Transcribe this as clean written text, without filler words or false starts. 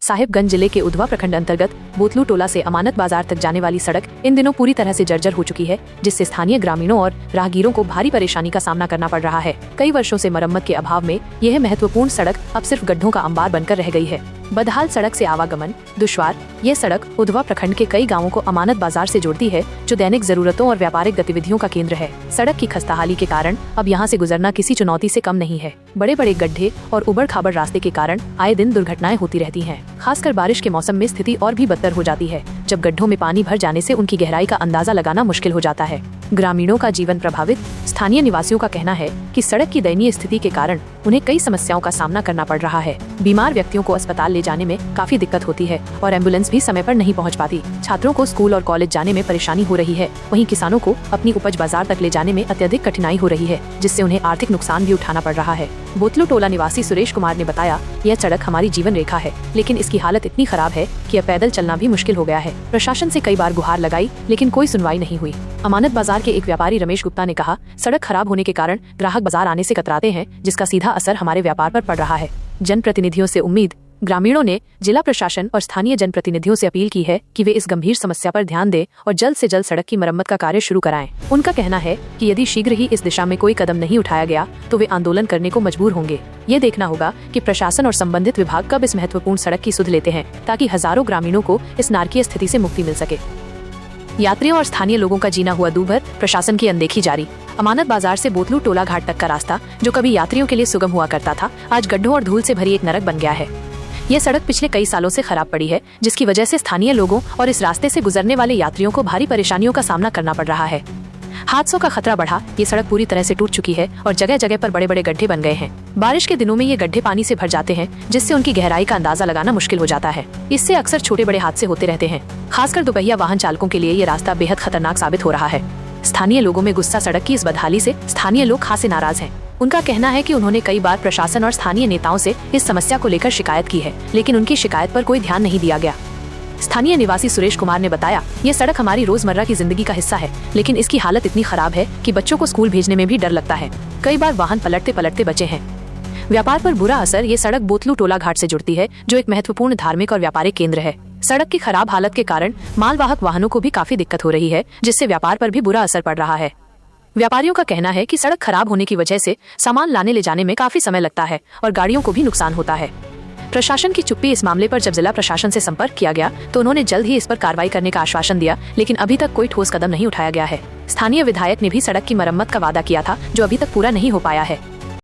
साहिबगंज जिले के उधवा प्रखंड अंतर्गत बोतलू टोला से अमानत बाजार तक जाने वाली सड़क इन दिनों पूरी तरह से जर्जर हो चुकी है, जिससे स्थानीय ग्रामीणों और राहगीरों को भारी परेशानी का सामना करना पड़ रहा है। कई वर्षों से मरम्मत के अभाव में यह महत्वपूर्ण सड़क अब सिर्फ गड्ढों का अंबार बनकर रह गई है। बदहाल सड़क से आवागमन दुश्वार। यह सड़क उधवा प्रखंड के कई गांवों को अमानत बाजार से जोड़ती है, जो दैनिक जरूरतों और व्यापारिक गतिविधियों का केंद्र है। सड़क की खस्ताहाली के कारण अब यहाँ से गुजरना किसी चुनौती से कम नहीं है। बड़े बड़े गड्ढे और उबड़ खाबड़ रास्ते के कारण आए दिन दुर्घटनाएं होती रहती हैं। खासकर बारिश के मौसम में स्थिति और भी बदतर हो जाती है, जब गड्ढों में पानी भर जाने से उनकी गहराई का अंदाजा लगाना मुश्किल हो जाता है। ग्रामीणों का जीवन प्रभावित। स्थानीय निवासियों का कहना है कि सड़क की दयनीय स्थिति के कारण उन्हें कई समस्याओं का सामना करना पड़ रहा है। बीमार व्यक्तियों को अस्पताल ले जाने में काफी दिक्कत होती है और एम्बुलेंस भी समय पर नहीं पहुंच पाती। छात्रों को स्कूल और कॉलेज जाने में परेशानी हो रही है। वहीं किसानों को अपनी उपज बाजार तक ले जाने में अत्यधिक कठिनाई हो रही है, जिससे उन्हें आर्थिक नुकसान भी उठाना पड़ रहा है। बोतलू टोला निवासी सुरेश कुमार ने बताया, यह सड़क हमारी जीवन रेखा है, लेकिन इसकी हालत इतनी खराब है कि अब पैदल चलना भी मुश्किल हो गया है। प्रशासन से कई बार गुहार लगाई, लेकिन कोई सुनवाई नहीं हुई। अमानत बाजार के एक व्यापारी रमेश गुप्ता ने कहा, सड़क खराब होने के कारण ग्राहक बाजार आने से कतराते हैं, जिसका सीधा असर हमारे व्यापार पर पड़ रहा है। जनप्रतिनिधियों से उम्मीद। ग्रामीणों ने जिला प्रशासन और स्थानीय जनप्रतिनिधियों से अपील की है कि वे इस गंभीर समस्या पर ध्यान दें और जल्द से जल्द सड़क की मरम्मत का कार्य शुरू कराएं। उनका कहना है कि यदि शीघ्र ही इस दिशा में कोई कदम नहीं उठाया गया तो वे आंदोलन करने को मजबूर होंगे। ये देखना होगा कि प्रशासन और संबंधित विभाग कब इस महत्वपूर्ण सड़क की सुध लेते हैं, ताकि हजारों ग्रामीणों को इस नारकीय स्थिति से मुक्ति मिल सके। यात्रियों और स्थानीय लोगों का जीना हुआ दूभर। प्रशासन की अनदेखी जारी। अमानत बाजार से बोतलू टोला घाट तक का रास्ता, जो कभी यात्रियों के लिए सुगम हुआ करता था, आज गड्ढों और धूल से भरी एक नरक बन गया है। यह सड़क पिछले कई सालों से खराब पड़ी है, जिसकी वजह से स्थानीय लोगों और इस रास्ते से गुजरने वाले यात्रियों को भारी परेशानियों का सामना करना पड़ रहा है। हादसों का खतरा बढ़ा। ये सड़क पूरी तरह से टूट चुकी है और जगह जगह पर बड़े बड़े गड्ढे बन गए हैं। बारिश के दिनों में ये गड्ढे पानी से भर जाते हैं, जिससे उनकी गहराई का अंदाजा लगाना मुश्किल हो जाता है। इससे अक्सर छोटे बड़े हादसे होते रहते हैं। खासकर दोपहिया वाहन चालकों के लिए ये रास्ता बेहद खतरनाक साबित हो रहा है। स्थानीय लोगों में गुस्सा। सड़क की इस बदहाली से स्थानीय लोग खासे नाराज हैं। उनका कहना है कि उन्होंने कई बार प्रशासन और स्थानीय नेताओं से इस समस्या को लेकर शिकायत की है, लेकिन उनकी शिकायत पर कोई ध्यान नहीं दिया गया। स्थानीय निवासी सुरेश कुमार ने बताया, ये सड़क हमारी रोजमर्रा की जिंदगी का हिस्सा है, लेकिन इसकी हालत इतनी खराब है कि बच्चों को स्कूल भेजने में भी डर लगता है। कई बार वाहन पलटते पलटते बचे हैं। व्यापार पर बुरा असर। ये सड़क बोतलू टोला घाट से जुड़ती है, जो एक महत्वपूर्ण धार्मिक और व्यापारिक केंद्र है। सड़क की खराब हालत के कारण मालवाहक वाहनों को भी काफी दिक्कत हो रही है, जिससे व्यापार पर भी बुरा असर पड़ रहा है। व्यापारियों का कहना है कि सड़क खराब होने की वजह से सामान लाने ले जाने में काफी समय लगता है और गाड़ियों को भी नुकसान होता है। प्रशासन की चुप्पी। इस मामले पर जब जिला प्रशासन से संपर्क किया गया तो उन्होंने जल्द ही इस पर कार्रवाई करने का आश्वासन दिया, लेकिन अभी तक कोई ठोस कदम नहीं उठाया गया है। स्थानीय विधायक ने भी सड़क की मरम्मत का वादा किया था, जो अभी तक पूरा नहीं हो पाया है।